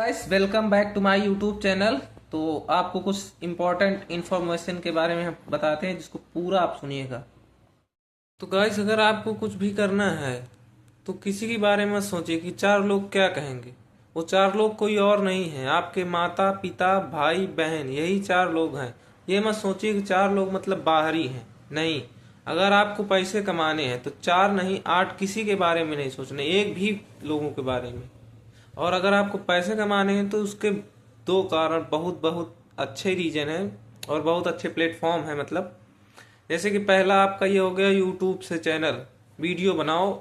Guys welcome back to my YouTube channel. तो आपको कुछ इम्पोर्टेंट इन्फॉर्मेशन के बारे में हम बताते हैं जिसको पूरा आप सुनिएगा। तो गाइस अगर आपको कुछ भी करना है तो किसी के बारे में सोचिए कि चार लोग क्या कहेंगे। वो चार लोग कोई और नहीं है, आपके माता पिता भाई बहन, यही चार लोग हैं। ये मत सोचिए कि चार लोग मतलब बाहरी हैं, नहीं। अगर आपको पैसे कमाने हैं तो चार नहीं आठ किसी के बारे में नहीं सोचना, एक भी लोगों के बारे में। और अगर आपको पैसे कमाने हैं तो उसके दो कारण बहुत बहुत अच्छे रीजन है और बहुत अच्छे प्लेटफॉर्म है। मतलब जैसे कि पहला आपका ये हो गया यूट्यूब से चैनल, वीडियो बनाओ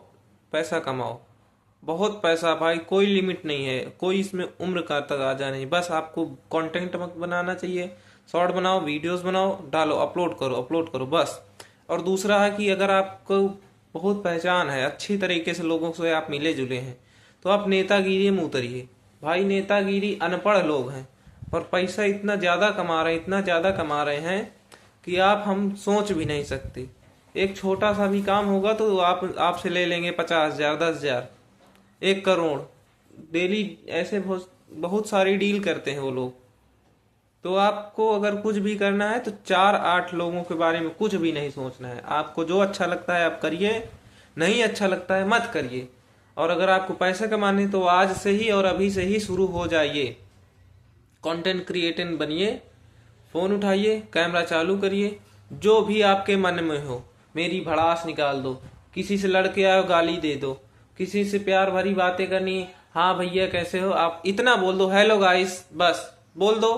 पैसा कमाओ। बहुत पैसा भाई, कोई लिमिट नहीं है, कोई इसमें उम्र का तगाजा नहीं। बस आपको कंटेंट बनाना चाहिए, शॉर्ट बनाओ, वीडियोस बनाओ, डालो, अपलोड करो बस। और दूसरा है कि अगर आपको बहुत पहचान है, अच्छी तरीके से लोगों से आप मिले जुले हैं, तो आप नेतागिरी में उतरिए। भाई नेतागिरी अनपढ़ लोग हैं और पैसा इतना ज्यादा कमा रहे हैं, इतना ज्यादा कमा रहे हैं कि आप हम सोच भी नहीं सकते। एक छोटा सा भी काम होगा तो आप आपसे ले लेंगे 50,000, 10,000, 1 करोड़ डेली। ऐसे बहुत बहुत सारी डील करते हैं वो लोग। तो आपको अगर कुछ भी करना है तो चार आठ लोगों के बारे में कुछ भी नहीं सोचना है। आपको जो अच्छा लगता है आप करिए, नहीं अच्छा लगता है मत करिए। और अगर आपको पैसे कमाने तो आज से ही और अभी से ही शुरू हो जाइए। कंटेंट क्रिएटर बनिए, फोन उठाइए, कैमरा चालू करिए, जो भी आपके मन में हो मेरी भड़ास निकाल दो। किसी से लड़के आओ गाली दे दो, किसी से प्यार भरी बातें करनी, हाँ भैया कैसे हो, आप इतना बोल दो, हेलो गाइस, बस बोल दो।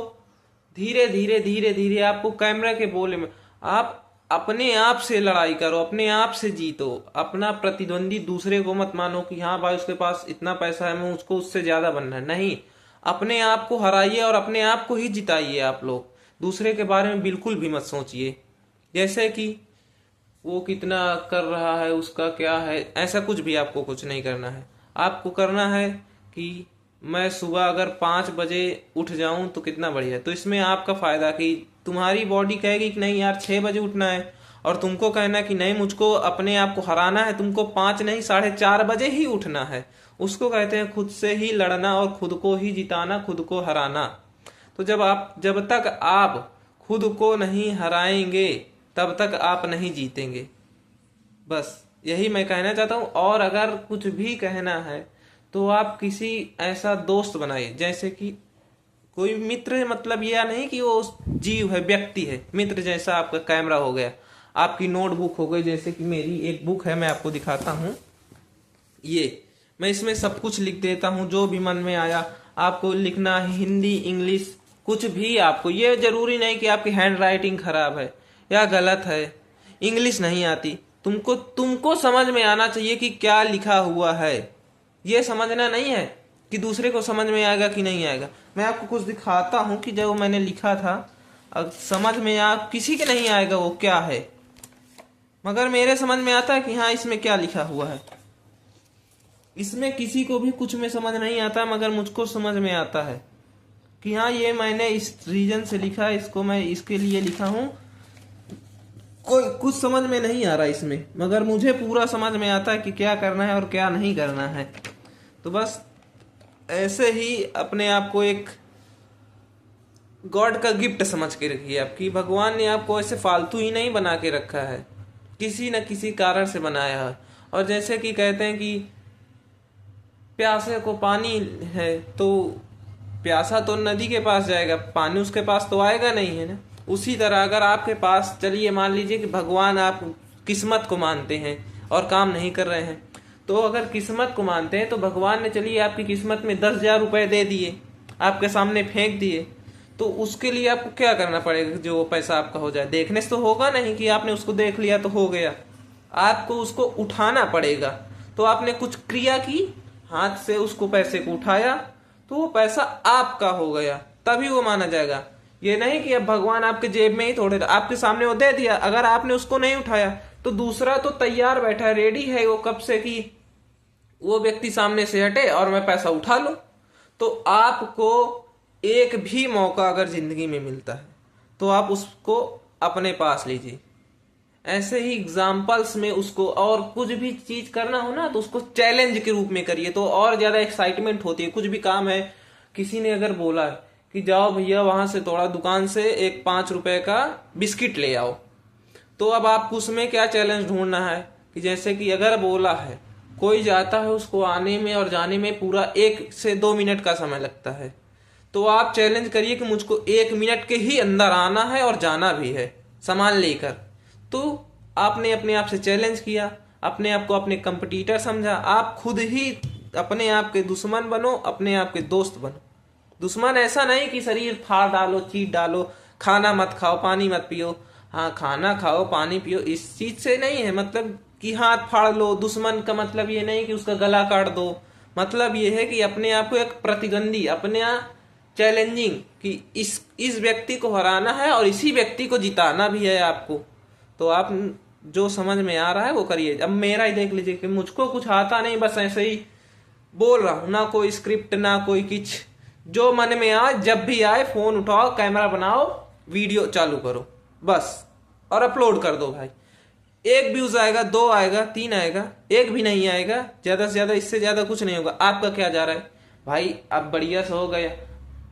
धीरे धीरे धीरे धीरे आपको कैमरा के बोले में आप अपने आप से लड़ाई करो, अपने आप से जीतो। अपना प्रतिद्वंदी दूसरे को मत मानो कि हाँ भाई उसके पास इतना पैसा है, मैं उसको उससे ज्यादा बनना है, नहीं। अपने आप को हराइए और अपने आप को ही जिताइए। आप लोग दूसरे के बारे में बिल्कुल भी मत सोचिए, जैसे कि वो कितना कर रहा है, उसका क्या है, ऐसा कुछ भी आपको कुछ नहीं करना है। आपको करना है कि मैं सुबह अगर 5 बजे उठ जाऊं तो कितना बढ़िया है। तो इसमें आपका फायदा कि तुम्हारी बॉडी कहेगी कि नहीं यार 6 बजे उठना है, और तुमको कहना कि नहीं मुझको अपने आप को हराना है, तुमको 5 नहीं 4:30 बजे ही उठना है। उसको कहते हैं खुद से ही लड़ना और खुद को ही जिताना, खुद को हराना। तो जब तक आप खुद को नहीं हराएंगे तब तक आप नहीं जीतेंगे। बस यही मैं कहना चाहता हूँ। और अगर कुछ भी कहना है तो आप किसी ऐसा दोस्त बनाइए, जैसे कि कोई मित्र, मतलब यह नहीं कि वो जीव है, व्यक्ति है। मित्र जैसा आपका कैमरा हो गया, आपकी नोटबुक हो गई, जैसे कि मेरी एक बुक है, मैं आपको दिखाता हूँ। ये मैं इसमें सब कुछ लिख देता हूँ जो भी मन में आया। आपको लिखना है हिंदी इंग्लिश कुछ भी। आपको ये जरूरी नहीं कि आपकी हैंड राइटिंग खराब है या गलत है, इंग्लिश नहीं आती, तुमको तुमको समझ में आना चाहिए कि क्या लिखा हुआ है। ये समझना नहीं है कि दूसरे को समझ में आएगा कि नहीं आएगा। मैं आपको कुछ दिखाता हूँ कि जो मैंने लिखा था, अब समझ में आप किसी के नहीं आएगा वो क्या है, मगर मेरे समझ में आता है कि हाँ इसमें क्या लिखा हुआ है। इसमें किसी को भी कुछ में समझ नहीं आता, मगर मुझको समझ में आता है कि हाँ ये मैंने इस रीजन से लिखा है, इसको मैं इसके लिए लिखा हूँ। कोई कुछ समझ में नहीं आ रहा इसमें, मगर मुझे पूरा समझ में आता है कि क्या करना है और क्या नहीं करना है। तो बस ऐसे ही अपने आप को एक गॉड का गिफ्ट समझ के रखिए। आपकी भगवान ने आपको ऐसे फालतू ही नहीं बना के रखा है, किसी न किसी कारण से बनाया है। और जैसे कि कहते हैं कि प्यासे को पानी है तो प्यासा तो नदी के पास जाएगा, पानी उसके पास तो आएगा नहीं, है ना। उसी तरह अगर आपके पास, चलिए मान लीजिए कि भगवान, आप किस्मत को मानते हैं और काम नहीं कर रहे हैं, तो अगर किस्मत को मानते हैं तो भगवान ने चलिए आपकी किस्मत में 10,000 रुपए दे दिए, आपके सामने फेंक दिए, तो उसके लिए आपको क्या करना पड़ेगा जो वो पैसा आपका हो जाए। देखने से तो होगा नहीं कि आपने उसको देख लिया तो हो गया, आपको उसको उठाना पड़ेगा। तो आपने कुछ क्रिया की, हाथ से उसको पैसे को उठाया, तो वो पैसा आपका हो गया, तभी वो माना जाएगा। ये नहीं कि अब भगवान आपके जेब में ही थोड़े, आपके सामने वो दे दिया, अगर आपने उसको नहीं उठाया तो दूसरा तो तैयार बैठा है, रेडी है वो कब से कि वो व्यक्ति सामने से हटे और मैं पैसा उठा लूं। तो आपको एक भी मौका अगर जिंदगी में मिलता है तो आप उसको अपने पास लीजिए। ऐसे ही एग्जाम्पल्स में उसको, और कुछ भी चीज करना हो ना तो उसको चैलेंज के रूप में करिए, तो और ज्यादा एक्साइटमेंट होती है। कुछ भी काम है, किसी ने अगर बोला है कि जाओ भैया वहां से थोड़ा दुकान से एक 5 रुपए का बिस्किट ले आओ, तो अब आपको उसमें क्या चैलेंज ढूंढना है कि जैसे कि अगर बोला है, कोई जाता है उसको आने में और जाने में पूरा 1 से 2 मिनट का समय लगता है, तो आप चैलेंज करिए कि मुझको 1 मिनट के ही अंदर आना है और जाना भी है सामान लेकर। तो आपने अपने आप से चैलेंज किया, अपने आप को अपने कंपटीटर समझा। आप खुद ही अपने आप के दुश्मन बनो, अपने आप के दोस्त बनो। दुश्मन ऐसा नहीं कि शरीर फाड़ डालो, चीट डालो, खाना मत खाओ, पानी मत पियो। हाँ, खाना खाओ, पानी पियो, इस चीज से नहीं है मतलब कि हाथ फाड़ लो। दुश्मन का मतलब ये नहीं कि उसका गला काट दो, मतलब ये है कि अपने आप को एक प्रतिद्वंदी, अपने चैलेंजिंग कि इस व्यक्ति को हराना है और इसी व्यक्ति को जिताना भी है आपको। तो आप जो समझ में आ रहा है वो करिए। अब मेरा ही देख लीजिए कि मुझको कुछ आता नहीं, बस ऐसे ही बोल रहा हूं, ना कोई स्क्रिप्ट ना कोई कुछ, जो मन में आए जब भी आए फोन उठाओ, कैमरा बनाओ, वीडियो चालू करो बस, और अपलोड कर दो भाई। 1 व्यूज आएगा, 2 आएगा, 3 आएगा, 1 भी नहीं आएगा, ज्यादा से ज्यादा, इससे ज्यादा कुछ नहीं होगा। आपका क्या जा रहा है भाई? अब बढ़िया से हो गया,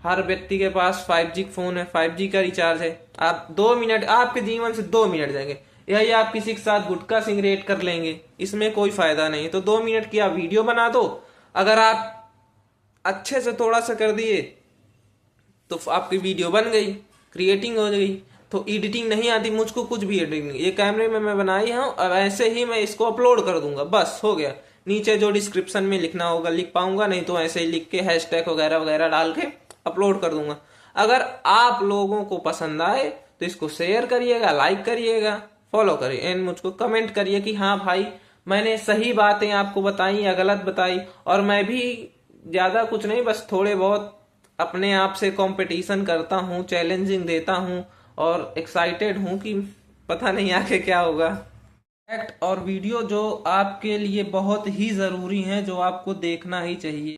हर व्यक्ति के पास 5G फोन है, 5G का रिचार्ज है। आप 2 मिनट, आपके जीवन से 2 मिनट जाएंगे, यही आप किसी के साथ गुटखा सिगरेट कर लेंगे, इसमें कोई फायदा नहीं। तो 2 मिनट की आप वीडियो बना दो। अगर आप अच्छे से थोड़ा सा कर दिए तो आपकी वीडियो बन गई, क्रिएटिंग हो गई। तो एडिटिंग नहीं आती मुझको, कुछ भी एडिटिंग, ये कैमरे में मैं बनाई हूँ, अब ऐसे ही मैं इसको अपलोड कर दूंगा, बस हो गया। नीचे जो डिस्क्रिप्शन में लिखना होगा लिख पाऊंगा, नहीं तो ऐसे ही लिख के हैशटैग वगैरह वगैरह डाल के अपलोड कर दूंगा। अगर आप लोगों को पसंद आए तो इसको शेयर करिएगा, लाइक करिएगा, फॉलो करिए, एंड मुझको कमेंट करिए कि हाँ भाई मैंने सही बातें आपको बताई या गलत बताई। और मैं भी ज्यादा कुछ नहीं, बस थोड़े बहुत अपने आप से कंपटीशन करता हूँ, चैलेंजिंग देता हूँ, और एक्साइटेड हूँ कि पता नहीं आगे क्या होगा। फैक्ट और वीडियो जो आपके लिए बहुत ही जरूरी है, जो आपको देखना ही चाहिए।